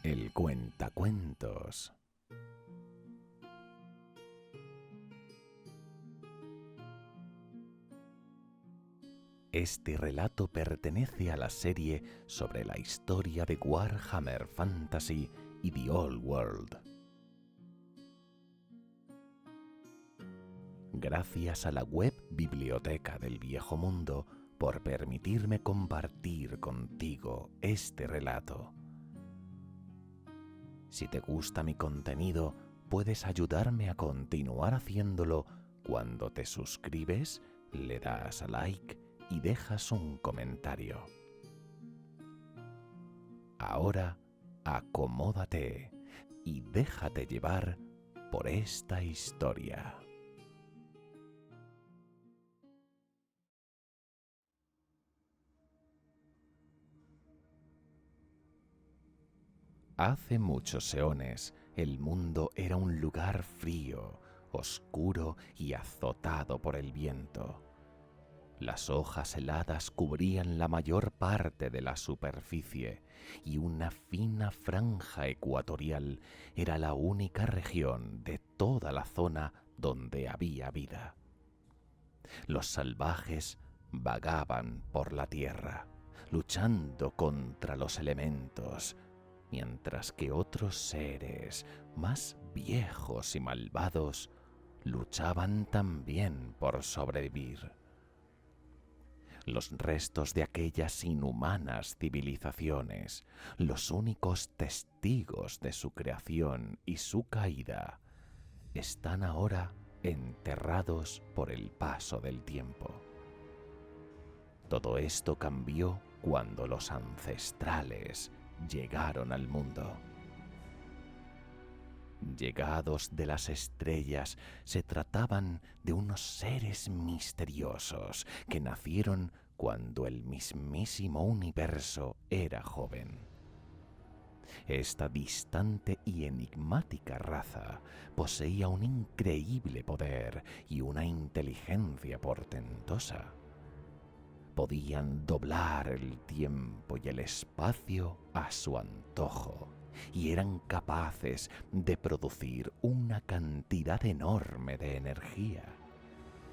El Cuentacuentos. Este relato pertenece a la serie sobre la historia de Warhammer Fantasy y The Old World. Gracias a la web Biblioteca del Viejo Mundo por permitirme compartir contigo este relato. Si te gusta mi contenido, puedes ayudarme a continuar haciéndolo cuando te suscribes, le das a like y dejas un comentario. Ahora, acomódate y déjate llevar por esta historia. Hace muchos eones, el mundo era un lugar frío, oscuro y azotado por el viento. Las hojas heladas cubrían la mayor parte de la superficie y una fina franja ecuatorial era la única región de toda la zona donde había vida. Los salvajes vagaban por la tierra, luchando contra los elementos, mientras que otros seres más viejos y malvados luchaban también por sobrevivir. Los restos de aquellas inhumanas civilizaciones, los únicos testigos de su creación y su caída, están ahora enterrados por el paso del tiempo. Todo esto cambió cuando los ancestrales llegaron al mundo. Llegados de las estrellas, se trataban de unos seres misteriosos que nacieron cuando el mismísimo universo era joven. Esta distante y enigmática raza poseía un increíble poder y una inteligencia portentosa. Podían doblar el tiempo y el espacio a su antojo y eran capaces de producir una cantidad enorme de energía,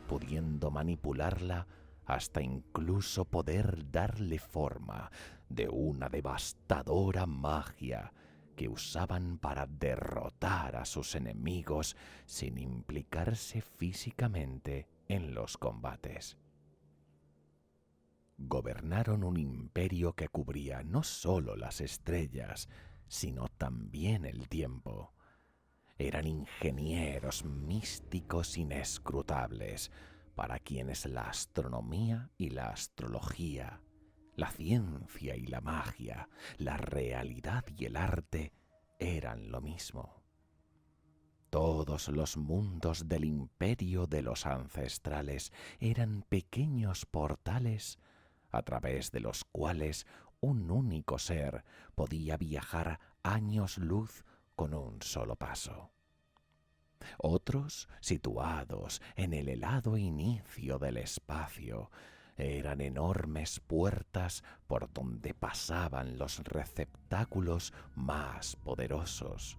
pudiendo manipularla hasta incluso poder darle forma de una devastadora magia que usaban para derrotar a sus enemigos sin implicarse físicamente en los combates. Gobernaron un imperio que cubría no solo las estrellas, sino también el tiempo. Eran ingenieros místicos inescrutables, para quienes la astronomía y la astrología, la ciencia y la magia, la realidad y el arte eran lo mismo. Todos los mundos del imperio de los ancestrales eran pequeños portales a través de los cuales un único ser podía viajar años luz con un solo paso. Otros, situados en el helado inicio del espacio, eran enormes puertas por donde pasaban los receptáculos más poderosos.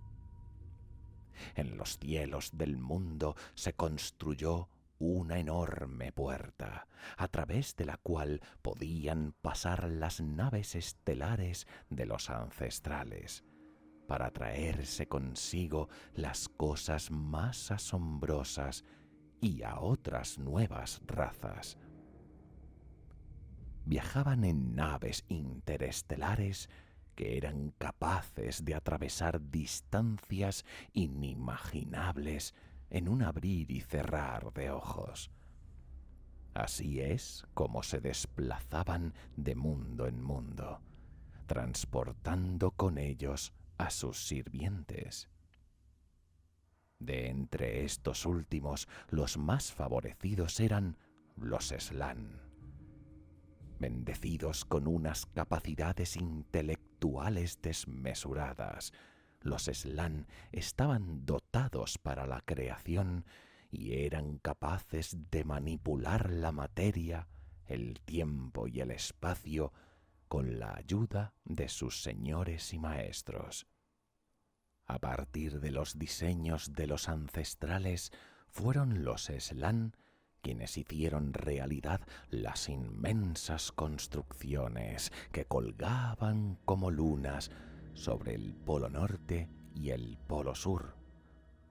En los cielos del mundo se construyó una enorme puerta, a través de la cual podían pasar las naves estelares de los ancestrales, para traerse consigo las cosas más asombrosas y a otras nuevas razas. Viajaban en naves interestelares que eran capaces de atravesar distancias inimaginables en un abrir y cerrar de ojos. Así es como se desplazaban de mundo en mundo, transportando con ellos a sus sirvientes. De entre estos últimos, los más favorecidos eran los Slann, bendecidos con unas capacidades intelectuales desmesuradas. Los Slann estaban dotados para la creación y eran capaces de manipular la materia, el tiempo y el espacio con la ayuda de sus señores y maestros. A partir de los diseños de los ancestrales, fueron los Slan quienes hicieron realidad las inmensas construcciones que colgaban como lunas sobre el Polo Norte y el Polo Sur,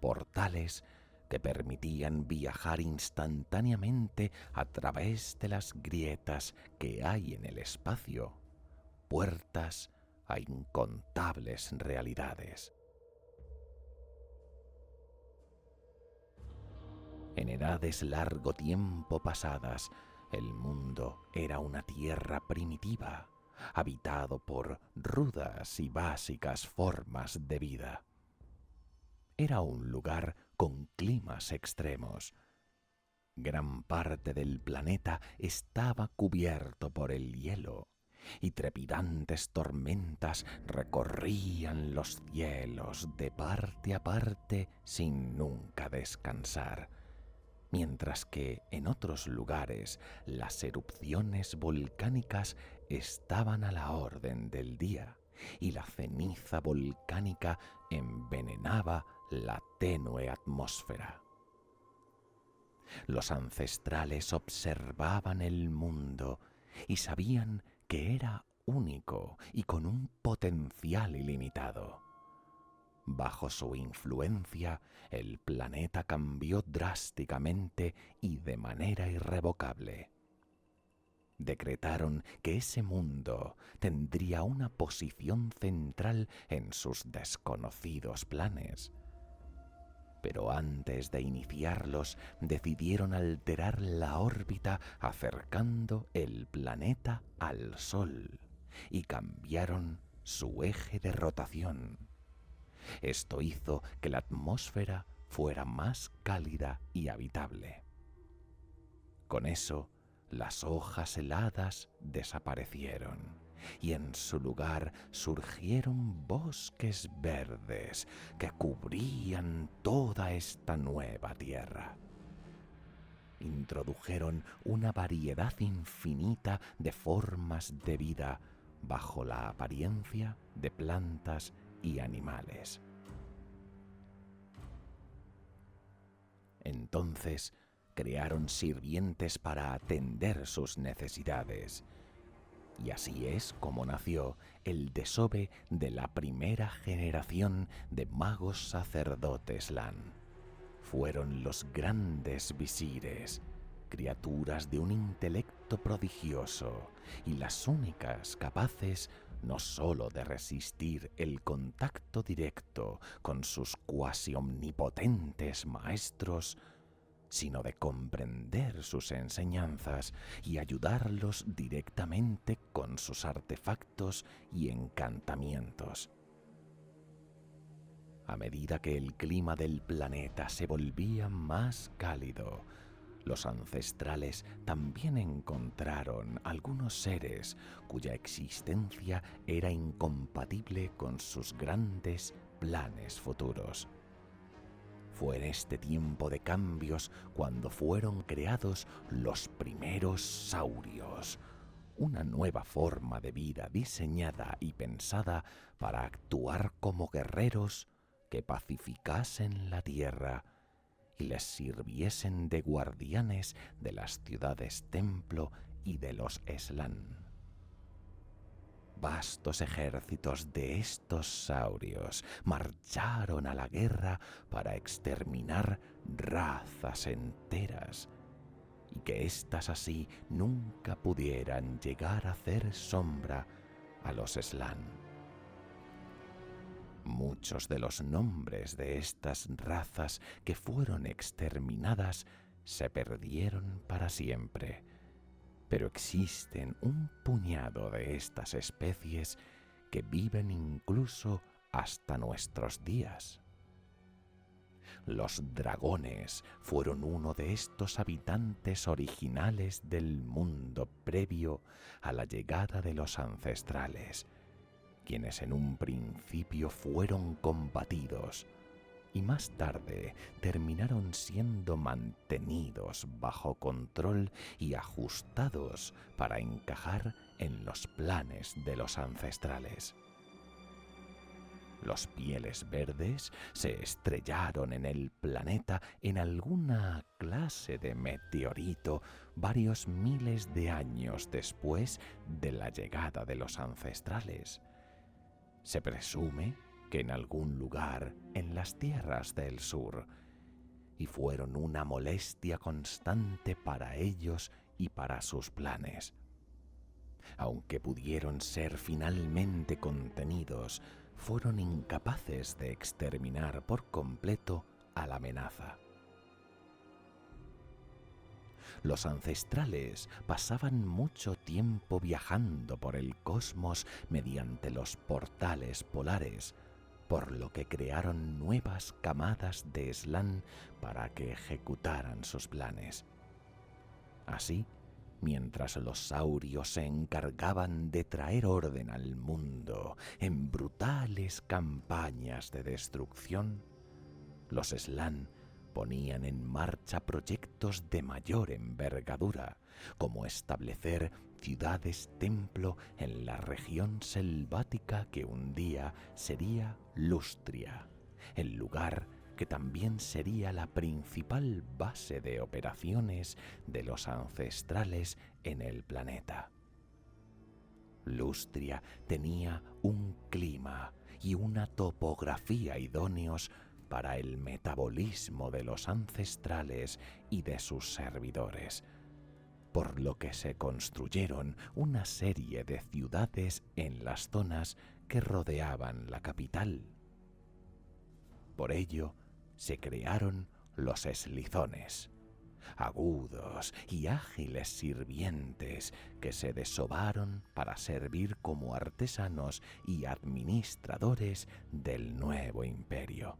portales que permitían viajar instantáneamente a través de las grietas que hay en el espacio, puertas a incontables realidades. En edades largo tiempo pasadas, el mundo era una tierra primitiva, habitado por rudas y básicas formas de vida. Era un lugar con climas extremos. Gran parte del planeta estaba cubierto por el hielo, y trepidantes tormentas recorrían los cielos de parte a parte sin nunca descansar, mientras que en otros lugares las erupciones volcánicas estaban a la orden del día y la ceniza volcánica envenenaba la tenue atmósfera. Los ancestrales observaban el mundo y sabían que era único y con un potencial ilimitado. Bajo su influencia, el planeta cambió drásticamente y de manera irrevocable. Decretaron que ese mundo tendría una posición central en sus desconocidos planes. Pero antes de iniciarlos, decidieron alterar la órbita acercando el planeta al Sol y cambiaron su eje de rotación. Esto hizo que la atmósfera fuera más cálida y habitable. Con eso, las hojas heladas desaparecieron y en su lugar surgieron bosques verdes que cubrían toda esta nueva tierra. Introdujeron una variedad infinita de formas de vida bajo la apariencia de plantas y animales. Entonces crearon sirvientes para atender sus necesidades, y así es como nació el desove de la primera generación de magos sacerdotes Slan. Fueron los grandes visires, criaturas de un intelecto prodigioso y las únicas capaces no sólo de resistir el contacto directo con sus cuasi omnipotentes maestros, sino de comprender sus enseñanzas y ayudarlos directamente con sus artefactos y encantamientos. A medida que el clima del planeta se volvía más cálido, los ancestrales también encontraron algunos seres cuya existencia era incompatible con sus grandes planes futuros. Fue en este tiempo de cambios cuando fueron creados los primeros saurios, una nueva forma de vida diseñada y pensada para actuar como guerreros que pacificasen la tierra y les sirviesen de guardianes de las ciudades templo y de los Slan. Vastos ejércitos de estos saurios marcharon a la guerra para exterminar razas enteras, y que éstas así nunca pudieran llegar a hacer sombra a los Slan. Muchos de los nombres de estas razas que fueron exterminadas se perdieron para siempre, pero existen un puñado de estas especies que viven incluso hasta nuestros días. Los dragones fueron uno de estos habitantes originales del mundo previo a la llegada de los ancestrales, quienes en un principio fueron combatidos y más tarde terminaron siendo mantenidos bajo control y ajustados para encajar en los planes de los ancestrales. Los Pieles Verdes se estrellaron en el planeta en alguna clase de meteorito varios miles de años después de la llegada de los ancestrales. Se presume que en algún lugar en las tierras del sur, y fueron una molestia constante para ellos y para sus planes. Aunque pudieron ser finalmente contenidos, fueron incapaces de exterminar por completo a la amenaza. Los ancestrales pasaban mucho tiempo viajando por el cosmos mediante los portales polares, por lo que crearon nuevas camadas de Slann para que ejecutaran sus planes. Así, mientras los saurios se encargaban de traer orden al mundo en brutales campañas de destrucción, los Slann ponían en marcha proyectos de mayor envergadura, como establecer ciudades-templo en la región selvática que un día sería Lustria, el lugar que también sería la principal base de operaciones de los ancestrales en el planeta. Lustria tenía un clima y una topografía idóneos para el metabolismo de los ancestrales y de sus servidores, por lo que se construyeron una serie de ciudades en las zonas que rodeaban la capital. Por ello, se crearon los eslizones, agudos y ágiles sirvientes que se desovaron para servir como artesanos y administradores del nuevo imperio,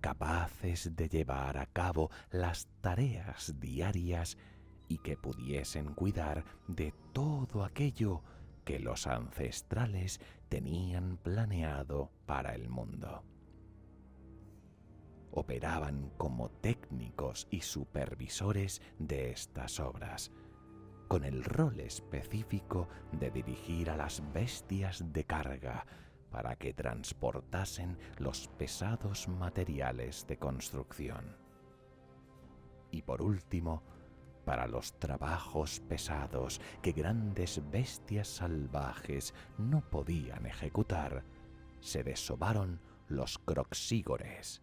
capaces de llevar a cabo las tareas diarias y que pudiesen cuidar de todo aquello que los ancestrales tenían planeado para el mundo. Operaban como técnicos y supervisores de estas obras, con el rol específico de dirigir a las bestias de carga para que transportasen los pesados materiales de construcción. Y por último, para los trabajos pesados que grandes bestias salvajes no podían ejecutar, se desovaron los croxígores,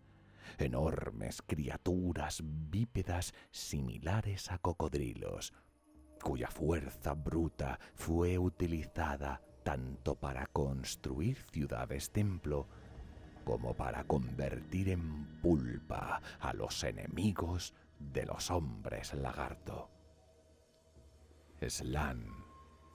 enormes criaturas bípedas similares a cocodrilos, cuya fuerza bruta fue utilizada tanto para construir ciudades-templo como para convertir en pulpa a los enemigos de los hombres lagarto. Slann,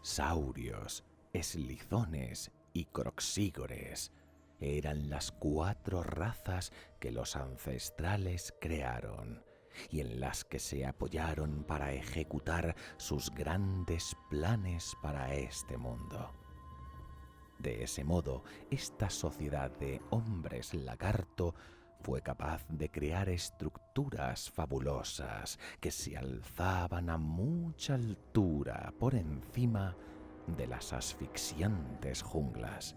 saurios, eslizones y croxígores eran las 4 razas que los ancestrales crearon y en las que se apoyaron para ejecutar sus grandes planes para este mundo. De ese modo, esta sociedad de hombres lagarto fue capaz de crear estructuras fabulosas que se alzaban a mucha altura por encima de las asfixiantes junglas.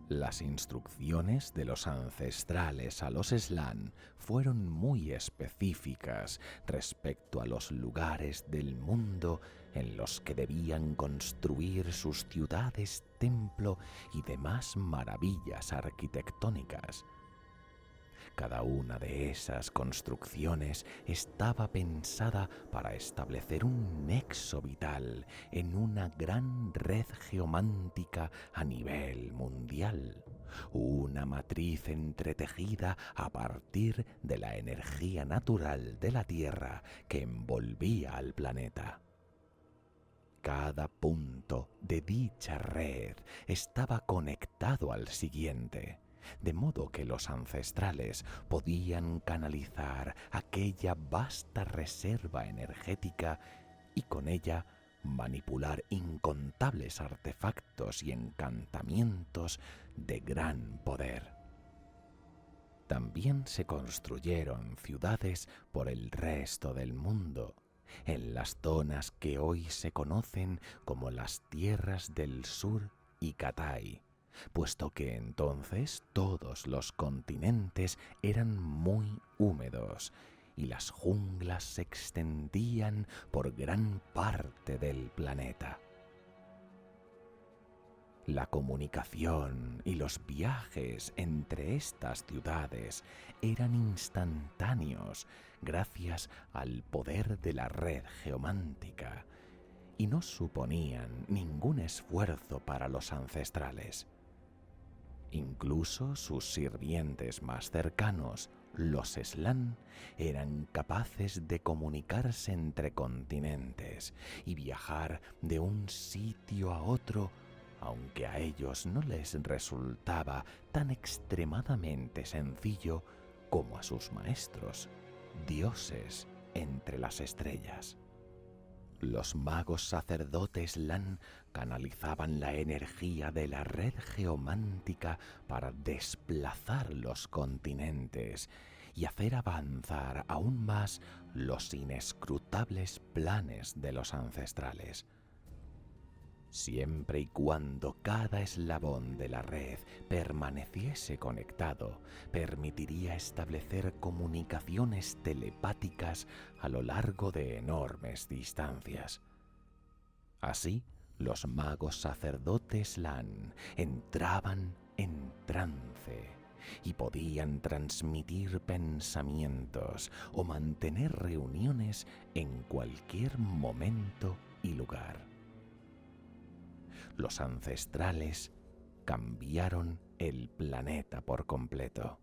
Las instrucciones de los ancestrales a los Slann fueron muy específicas respecto a los lugares del mundo en los que debían construir sus ciudades-templo y demás maravillas arquitectónicas. Cada una de esas construcciones estaba pensada para establecer un nexo vital en una gran red geomántica a nivel mundial, una matriz entretejida a partir de la energía natural de la Tierra que envolvía al planeta. Cada punto de dicha red estaba conectado al siguiente, de modo que los ancestrales podían canalizar aquella vasta reserva energética y con ella manipular incontables artefactos y encantamientos de gran poder. También se construyeron ciudades por el resto del mundo, en las zonas que hoy se conocen como las Tierras del Sur y Cathay, puesto que entonces todos los continentes eran muy húmedos y las junglas se extendían por gran parte del planeta. La comunicación y los viajes entre estas ciudades eran instantáneos gracias al poder de la red geomántica y no suponían ningún esfuerzo para los ancestrales. Incluso sus sirvientes más cercanos, los Slan, eran capaces de comunicarse entre continentes y viajar de un sitio a otro, aunque a ellos no les resultaba tan extremadamente sencillo como a sus maestros, dioses entre las estrellas. Los magos sacerdotes Lan canalizaban la energía de la red geomántica para desplazar los continentes y hacer avanzar aún más los inescrutables planes de los ancestrales. Siempre y cuando cada eslabón de la red permaneciese conectado, permitiría establecer comunicaciones telepáticas a lo largo de enormes distancias. Así, los magos sacerdotes Lan entraban en trance y podían transmitir pensamientos o mantener reuniones en cualquier momento y lugar. Los ancestrales cambiaron el planeta por completo,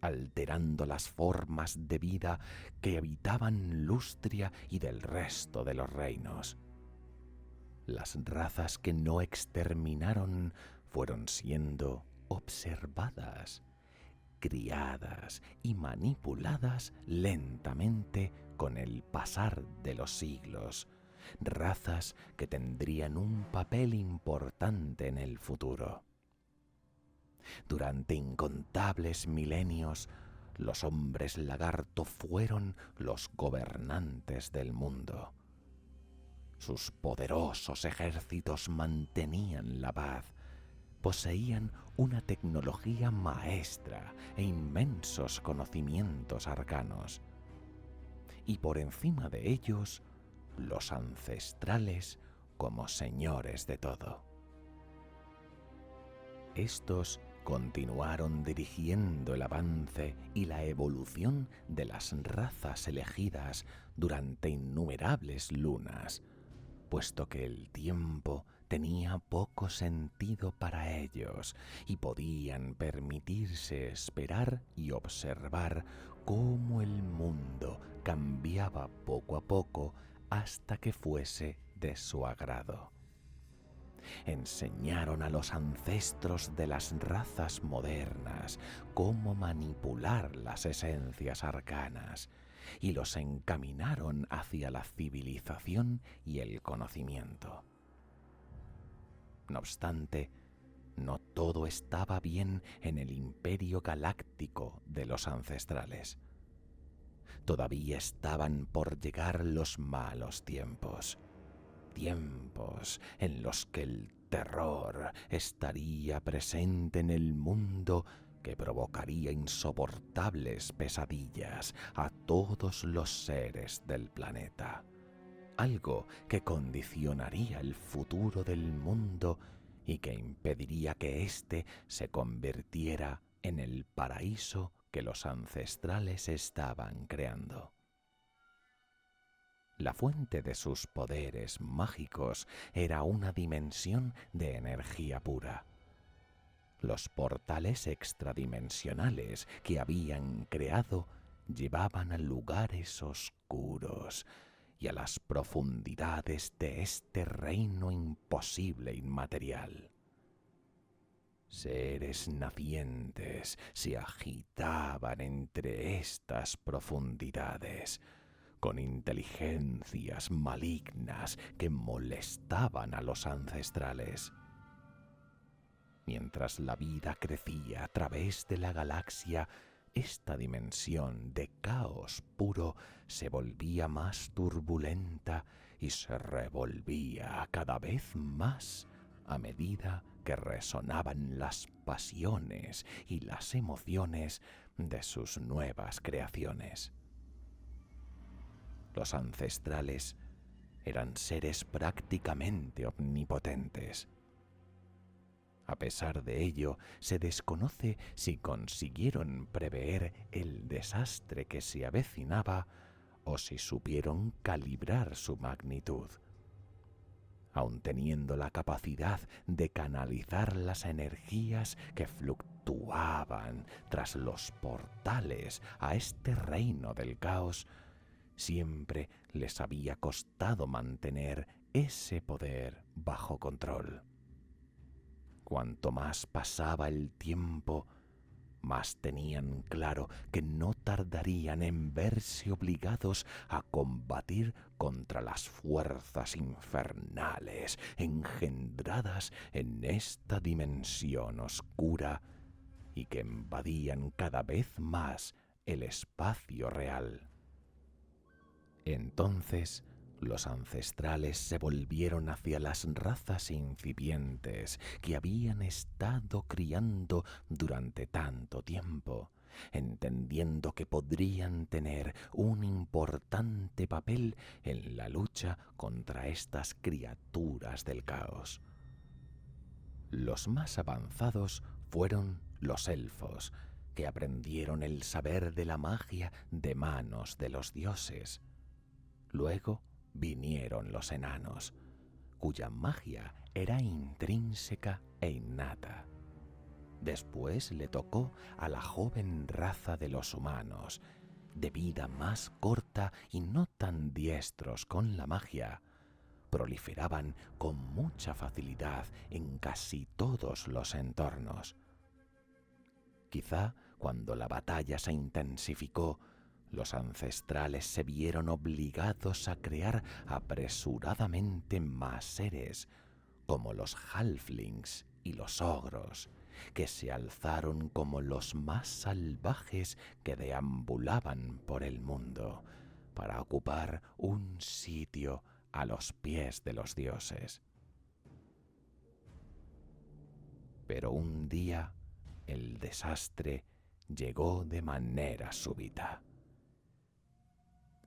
alterando las formas de vida que habitaban Lustria y del resto de los reinos. Las razas que no exterminaron fueron siendo observadas, criadas y manipuladas lentamente con el pasar de los siglos, razas que tendrían un papel importante en el futuro. Durante incontables milenios, los hombres lagarto fueron los gobernantes del mundo. Sus poderosos ejércitos mantenían la paz, poseían una tecnología maestra e inmensos conocimientos arcanos. Y por encima de ellos, los ancestrales como señores de todo. Estos continuaron dirigiendo el avance y la evolución de las razas elegidas durante innumerables lunas, puesto que el tiempo tenía poco sentido para ellos y podían permitirse esperar y observar cómo el mundo cambiaba poco a poco hasta que fuese de su agrado. Enseñaron a los ancestros de las razas modernas cómo manipular las esencias arcanas y los encaminaron hacia la civilización y el conocimiento. No obstante, no todo estaba bien en el imperio galáctico de los ancestrales. Todavía estaban por llegar los malos tiempos, tiempos en los que el terror estaría presente en el mundo, que provocaría insoportables pesadillas a todos los seres del planeta, algo que condicionaría el futuro del mundo y que impediría que éste se convirtiera en el paraíso que los ancestrales estaban creando. La fuente de sus poderes mágicos era una dimensión de energía pura. Los portales extradimensionales que habían creado llevaban a lugares oscuros y a las profundidades de este reino imposible e inmaterial. Seres nacientes se agitaban entre estas profundidades, con inteligencias malignas que molestaban a los ancestrales. Mientras la vida crecía a través de la galaxia, esta dimensión de caos puro se volvía más turbulenta y se revolvía cada vez más a medida que resonaban las pasiones y las emociones de sus nuevas creaciones. Los ancestrales eran seres prácticamente omnipotentes. A pesar de ello, se desconoce si consiguieron prever el desastre que se avecinaba o si supieron calibrar su magnitud. Aun teniendo la capacidad de canalizar las energías que fluctuaban tras los portales a este reino del caos, siempre les había costado mantener ese poder bajo control. Cuanto más pasaba el tiempo, más tenían claro que no tardarían en verse obligados a combatir contra las fuerzas infernales engendradas en esta dimensión oscura y que invadían cada vez más el espacio real. Entonces, los ancestrales se volvieron hacia las razas incipientes que habían estado criando durante tanto tiempo, entendiendo que podrían tener un importante papel en la lucha contra estas criaturas del caos. Los más avanzados fueron los elfos, que aprendieron el saber de la magia de manos de los dioses. Luego vinieron los enanos, cuya magia era intrínseca e innata. Después le tocó a la joven raza de los humanos, de vida más corta y no tan diestros con la magia. Proliferaban con mucha facilidad en casi todos los entornos. Quizá cuando la batalla se intensificó, los ancestrales se vieron obligados a crear apresuradamente más seres, como los halflings y los ogros, que se alzaron como los más salvajes que deambulaban por el mundo, para ocupar un sitio a los pies de los dioses. Pero un día el desastre llegó de manera súbita.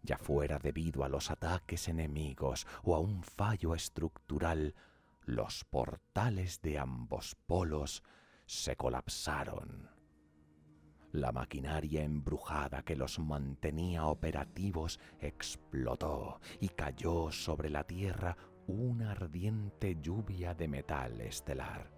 Ya fuera debido a los ataques enemigos o a un fallo estructural, los portales de ambos polos se colapsaron. La maquinaria embrujada que los mantenía operativos explotó y cayó sobre la Tierra una ardiente lluvia de metal estelar.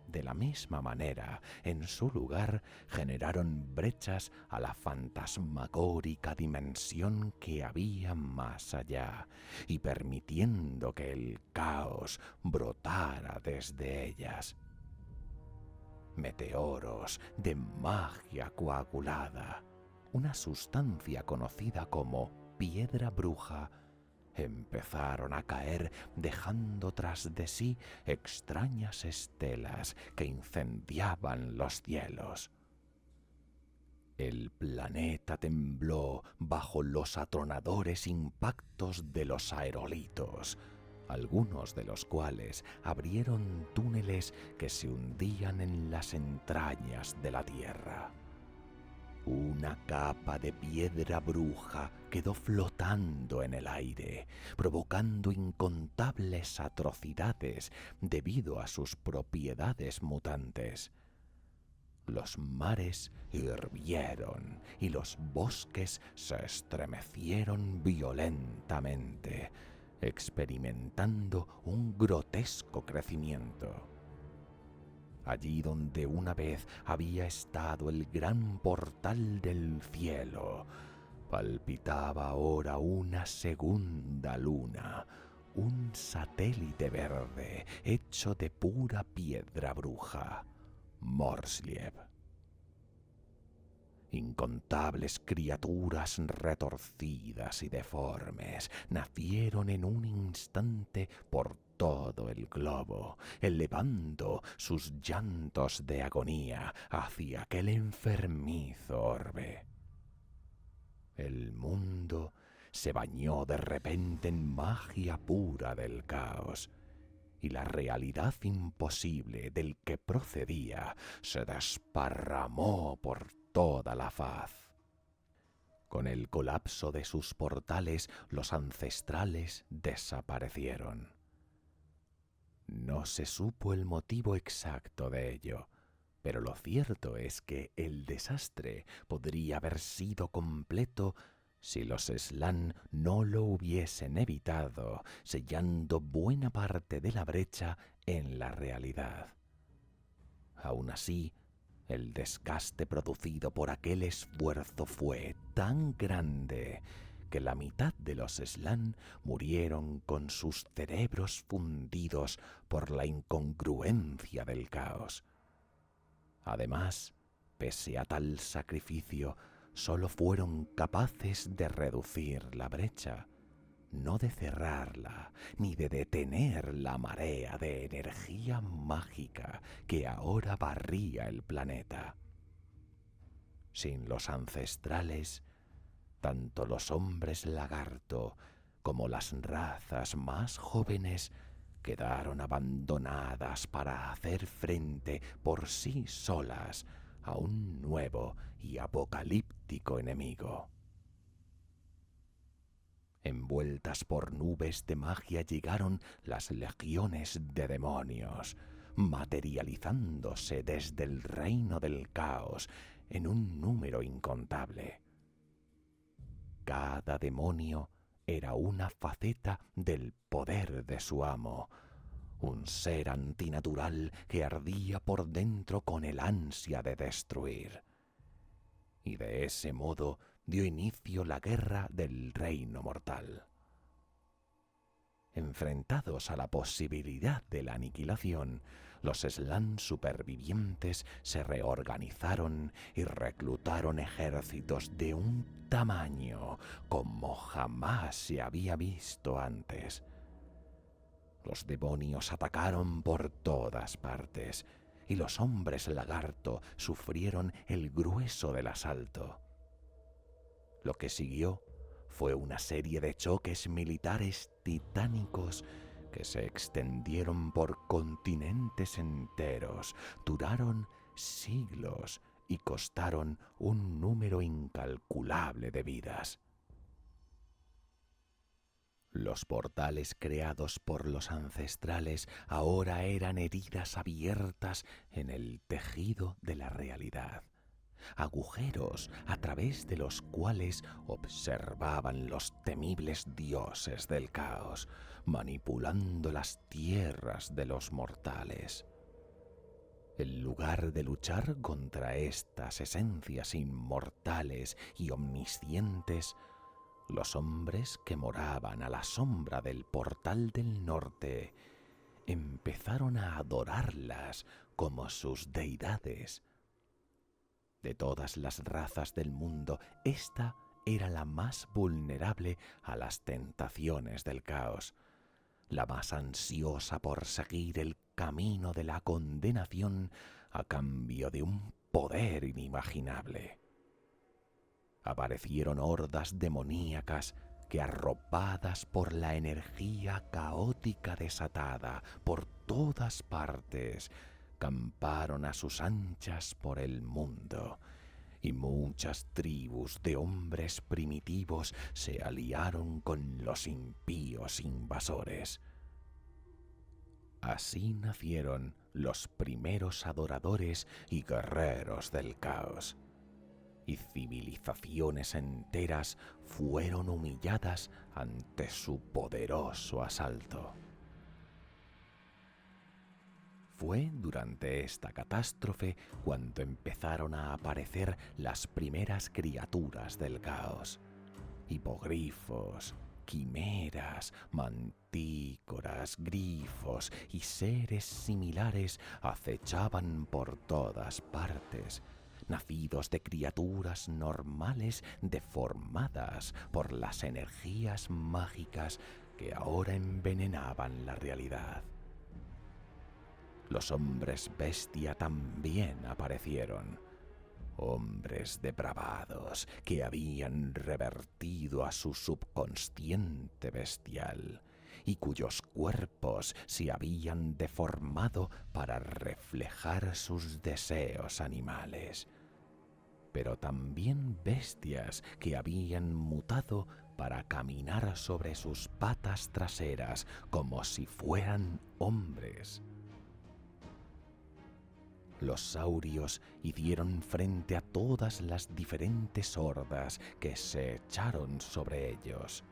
De la misma manera, en su lugar, generaron brechas a la fantasmagórica dimensión que había más allá, y permitiendo que el caos brotara desde ellas. Meteoros de magia coagulada, una sustancia conocida como piedra bruja, empezaron a caer dejando tras de sí extrañas estelas que incendiaban los cielos. El planeta tembló bajo los atronadores impactos de los aerolitos, algunos de los cuales abrieron túneles que se hundían en las entrañas de la Tierra. Una capa de piedra bruja quedó flotando en el aire, provocando incontables atrocidades debido a sus propiedades mutantes. Los mares hirvieron y los bosques se estremecieron violentamente, experimentando un grotesco crecimiento. Allí donde una vez había estado el gran portal del cielo, palpitaba ahora una segunda luna, un satélite verde hecho de pura piedra bruja, Morsliev. Incontables criaturas retorcidas y deformes nacieron en un instante por todo el globo, elevando sus llantos de agonía hacia aquel enfermizo orbe. El mundo se bañó de repente en magia pura del caos, y la realidad imposible del que procedía se desparramó por toda la faz. Con el colapso de sus portales, los ancestrales desaparecieron. No se supo el motivo exacto de ello, pero lo cierto es que el desastre podría haber sido completo si los Slann no lo hubiesen evitado, sellando buena parte de la brecha en la realidad. Aún así, el desgaste producido por aquel esfuerzo fue tan grande que la mitad de los Slann murieron con sus cerebros fundidos por la incongruencia del caos. Además, pese a tal sacrificio, solo fueron capaces de reducir la brecha, no de cerrarla, ni de detener la marea de energía mágica que ahora barría el planeta. Sin los ancestrales, tanto los hombres lagarto como las razas más jóvenes quedaron abandonadas para hacer frente por sí solas a un nuevo y apocalíptico enemigo. Envueltas por nubes de magia llegaron las legiones de demonios, materializándose desde el reino del caos en un número incontable. Cada demonio era una faceta del poder de su amo, un ser antinatural que ardía por dentro con el ansia de destruir. Y de ese modo dio inicio la guerra del reino mortal. Enfrentados a la posibilidad de la aniquilación, los Slann supervivientes se reorganizaron y reclutaron ejércitos de un tamaño como jamás se había visto antes. Los demonios atacaron por todas partes y los hombres lagarto sufrieron el grueso del asalto. Lo que siguió fue una serie de choques militares titánicos que se extendieron por continentes enteros, duraron siglos y costaron un número incalculable de vidas. Los portales creados por los ancestrales ahora eran heridas abiertas en el tejido de la realidad, agujeros a través de los cuales observaban los temibles dioses del caos, manipulando las tierras de los mortales. En lugar de luchar contra estas esencias inmortales y omniscientes, los hombres que moraban a la sombra del portal del norte empezaron a adorarlas como sus deidades. De todas las razas del mundo, esta era la más vulnerable a las tentaciones del caos, la más ansiosa por seguir el camino de la condenación a cambio de un poder inimaginable. Aparecieron hordas demoníacas que, arropadas por la energía caótica desatada por todas partes, camparon a sus anchas por el mundo, y muchas tribus de hombres primitivos se aliaron con los impíos invasores. Así nacieron los primeros adoradores y guerreros del caos, y civilizaciones enteras fueron humilladas ante su poderoso asalto. Fue durante esta catástrofe cuando empezaron a aparecer las primeras criaturas del caos: hipogrifos, quimeras, mantícoras, grifos y seres similares acechaban por todas partes, nacidos de criaturas normales deformadas por las energías mágicas que ahora envenenaban la realidad. Los hombres bestia también aparecieron, hombres depravados que habían revertido a su subconsciente bestial y cuyos cuerpos se habían deformado para reflejar sus deseos animales, pero también bestias que habían mutado para caminar sobre sus patas traseras como si fueran hombres. Los saurios hicieron frente a todas las diferentes hordas que se echaron sobre ellos,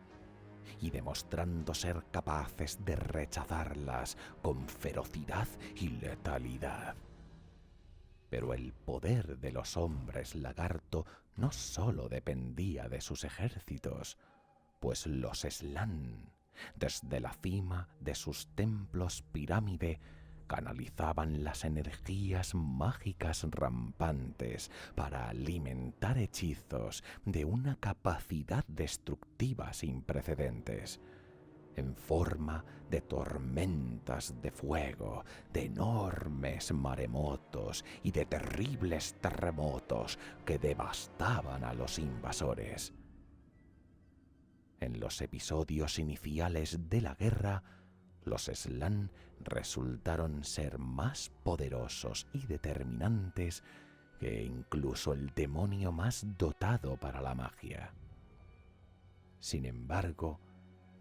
y demostrando ser capaces de rechazarlas con ferocidad y letalidad. Pero el poder de los hombres lagarto no solo dependía de sus ejércitos, pues los Slann, desde la cima de sus templos pirámide, canalizaban las energías mágicas rampantes para alimentar hechizos de una capacidad destructiva sin precedentes, en forma de tormentas de fuego, de enormes maremotos y de terribles terremotos que devastaban a los invasores. En los episodios iniciales de la guerra, los Slann resultaron ser más poderosos y determinantes que incluso el demonio más dotado para la magia. Sin embargo,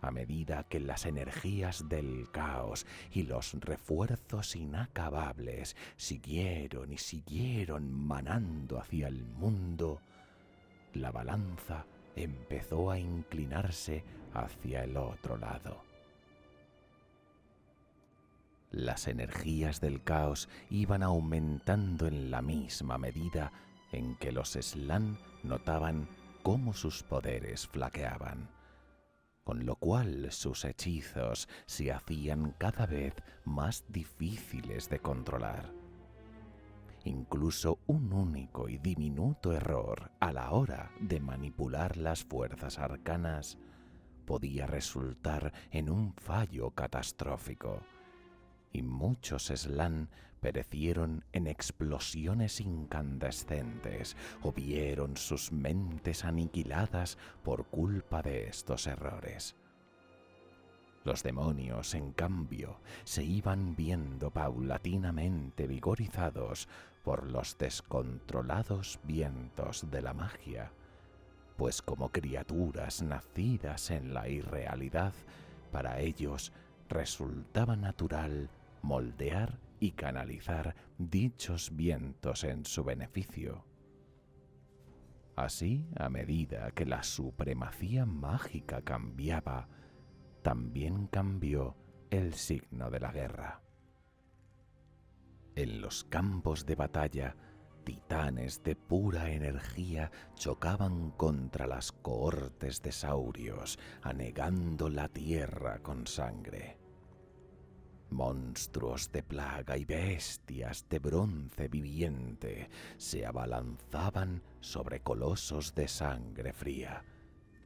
a medida que las energías del caos y los refuerzos inacabables siguieron y siguieron manando hacia el mundo, la balanza empezó a inclinarse hacia el otro lado. Las energías del caos iban aumentando en la misma medida en que los Slann notaban cómo sus poderes flaqueaban, con lo cual sus hechizos se hacían cada vez más difíciles de controlar. Incluso un único y diminuto error a la hora de manipular las fuerzas arcanas podía resultar en un fallo catastrófico, y muchos Slann perecieron en explosiones incandescentes o vieron sus mentes aniquiladas por culpa de estos errores. Los demonios, en cambio, se iban viendo paulatinamente vigorizados por los descontrolados vientos de la magia, pues como criaturas nacidas en la irrealidad, para ellos resultaba natural moldear y canalizar dichos vientos en su beneficio. Así, a medida que la supremacía mágica cambiaba, también cambió el signo de la guerra. En los campos de batalla, titanes de pura energía chocaban contra las cohortes de saurios, anegando la tierra con sangre. Monstruos de plaga y bestias de bronce viviente se abalanzaban sobre colosos de sangre fría,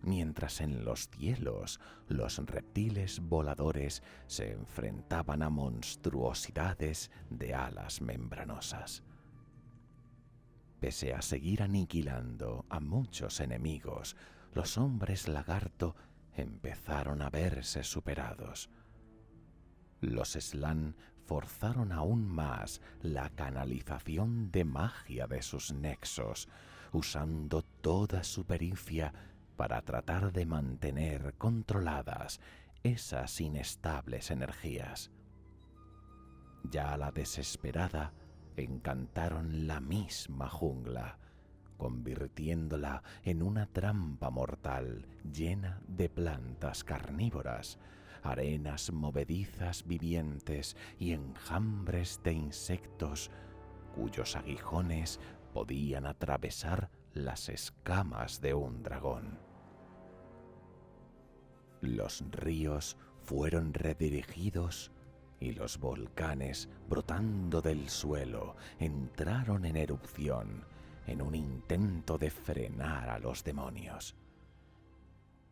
mientras en los cielos los reptiles voladores se enfrentaban a monstruosidades de alas membranosas. Pese a seguir aniquilando a muchos enemigos, los hombres lagarto empezaron a verse superados. Los Slann forzaron aún más la canalización de magia de sus nexos, usando toda su pericia para tratar de mantener controladas esas inestables energías. Ya a la desesperada encantaron la misma jungla, convirtiéndola en una trampa mortal llena de plantas carnívoras, arenas movedizas vivientes y enjambres de insectos cuyos aguijones podían atravesar las escamas de un dragón. Los ríos fueron redirigidos y los volcanes, brotando del suelo, entraron en erupción en un intento de frenar a los demonios.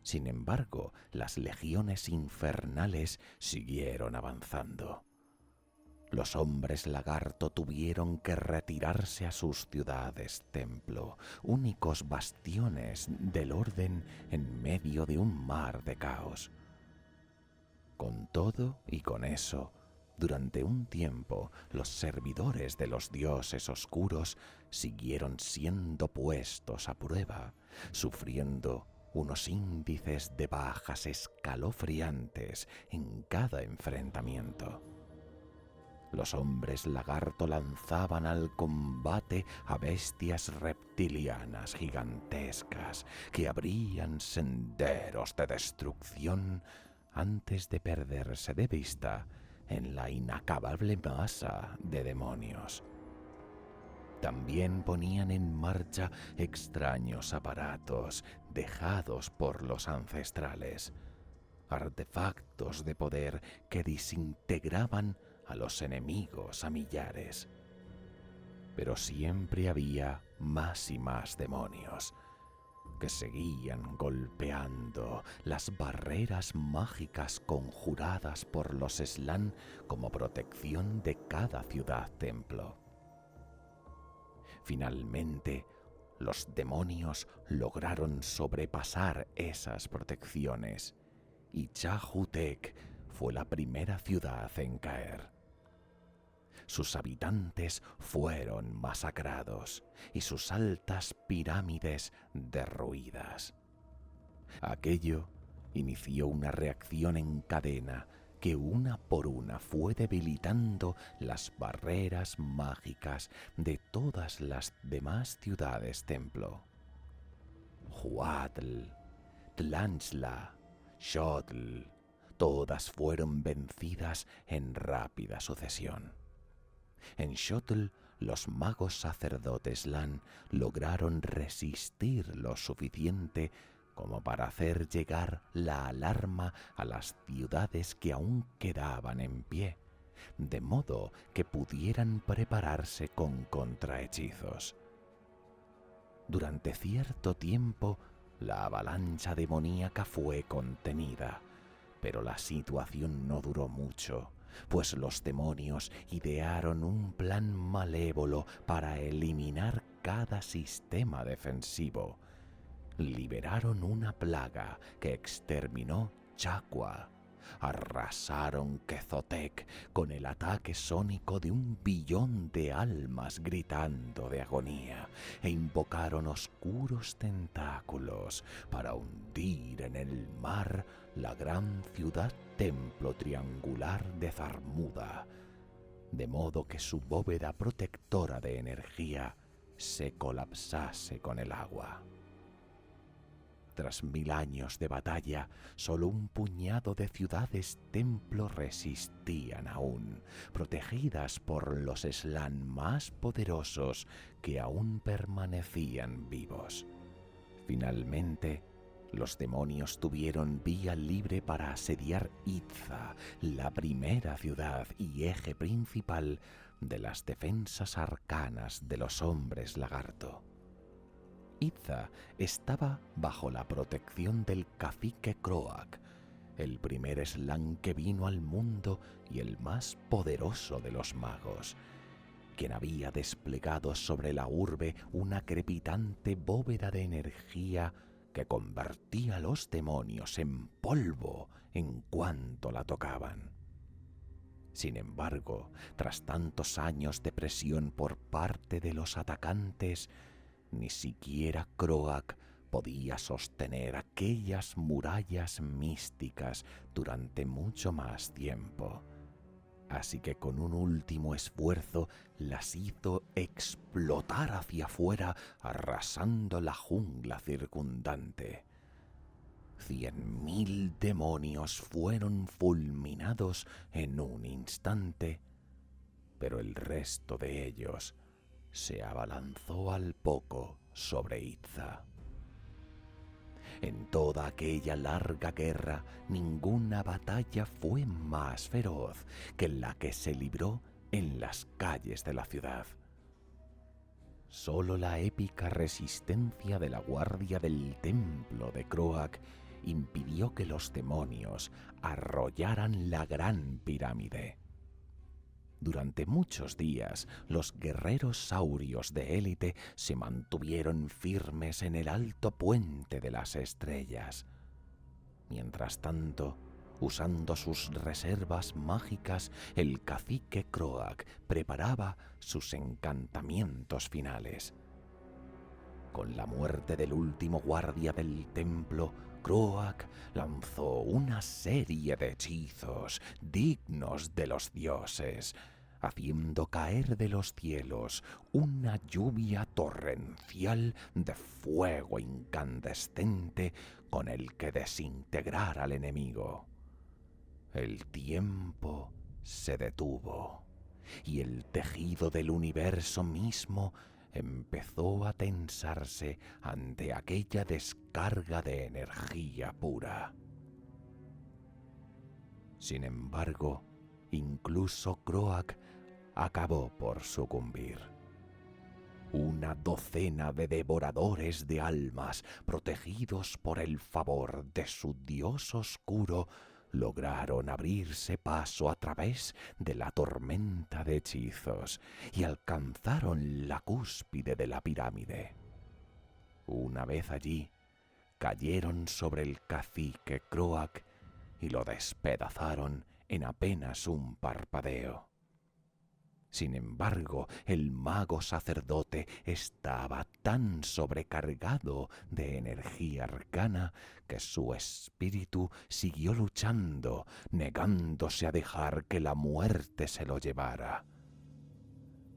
Sin embargo, las legiones infernales siguieron avanzando. Los hombres lagarto tuvieron que retirarse a sus ciudades-templo, únicos bastiones del orden en medio de un mar de caos. Con todo y con eso, durante un tiempo los servidores de los dioses oscuros siguieron siendo puestos a prueba, sufriendo unos índices de bajas escalofriantes en cada enfrentamiento. Los hombres lagarto lanzaban al combate a bestias reptilianas gigantescas que abrían senderos de destrucción antes de perderse de vista en la inacabable masa de demonios. También ponían en marcha extraños aparatos dejados por los ancestrales, artefactos de poder que desintegraban a los enemigos a millares. Pero siempre había más y más demonios que seguían golpeando las barreras mágicas conjuradas por los Slann como protección de cada ciudad-templo. Finalmente, los demonios lograron sobrepasar esas protecciones y Chahutec fue la primera ciudad en caer. Sus habitantes fueron masacrados y sus altas pirámides derruidas. Aquello inició una reacción en cadena que una por una fue debilitando las barreras mágicas de todas las demás ciudades-templo. Huatl, Tlanxla, Xotl, todas fueron vencidas en rápida sucesión. En Xotl, los magos sacerdotes Slann lograron resistir lo suficiente como para hacer llegar la alarma a las ciudades que aún quedaban en pie, de modo que pudieran prepararse con contrahechizos. Durante cierto tiempo, la avalancha demoníaca fue contenida, pero la situación no duró mucho, pues los demonios idearon un plan malévolo para eliminar cada sistema defensivo. Liberaron una plaga que exterminó Chaqua. Arrasaron Quezotec con el ataque sónico de 1.000.000.000 de almas gritando de agonía e invocaron oscuros tentáculos para hundir en el mar la gran ciudad-templo triangular de Zarmuda, de modo que su bóveda protectora de energía se colapsase con el agua. Tras 1000 años de batalla, solo un puñado de ciudades-templo resistían aún, protegidas por los Slann más poderosos que aún permanecían vivos. Finalmente, los demonios tuvieron vía libre para asediar Itza, la primera ciudad y eje principal de las defensas arcanas de los hombres lagarto. Itza estaba bajo la protección del cacique Croak, el primer Slann que vino al mundo y el más poderoso de los magos, quien había desplegado sobre la urbe una crepitante bóveda de energía que convertía a los demonios en polvo en cuanto la tocaban. Sin embargo, tras tantos años de presión por parte de los atacantes, ni siquiera Croak podía sostener aquellas murallas místicas durante mucho más tiempo. Así que con un último esfuerzo las hizo explotar hacia afuera, arrasando la jungla circundante. 100.000 demonios fueron fulminados en un instante, pero el resto de ellos se abalanzó al poco sobre Itza. En toda aquella larga guerra, ninguna batalla fue más feroz que la que se libró en las calles de la ciudad. Solo la épica resistencia de la guardia del templo de Croak impidió que los demonios arrollaran la gran pirámide. Durante muchos días, los guerreros saurios de élite se mantuvieron firmes en el alto puente de las estrellas. Mientras tanto, Usando sus reservas mágicas, el cacique Croak preparaba sus encantamientos finales. Con la muerte del último guardia del templo, Croak lanzó una serie de hechizos dignos de los dioses, haciendo caer de los cielos una lluvia torrencial de fuego incandescente con el que desintegrar al enemigo. El tiempo se detuvo y el tejido del universo mismo empezó a tensarse ante aquella descarga de energía pura. Sin embargo, incluso Croak acabó por sucumbir. Una docena de devoradores de almas, protegidos por el favor de su dios oscuro, lograron abrirse paso a través de la tormenta de hechizos y alcanzaron la cúspide de la pirámide. Una vez allí, cayeron sobre el cacique Croak y lo despedazaron en apenas un parpadeo. Sin embargo, el mago sacerdote estaba tan sobrecargado de energía arcana que su espíritu siguió luchando, negándose a dejar que la muerte se lo llevara.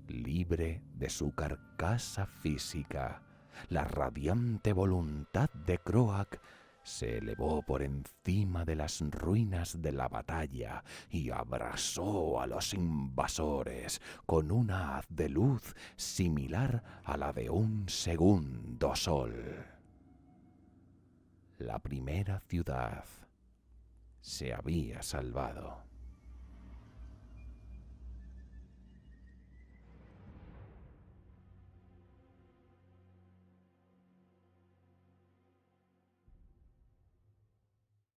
Libre de su carcasa física, la radiante voluntad de Croak se elevó por encima de las ruinas de la batalla y abrasó a los invasores con una haz de luz similar a la de un segundo sol. La primera ciudad se había salvado.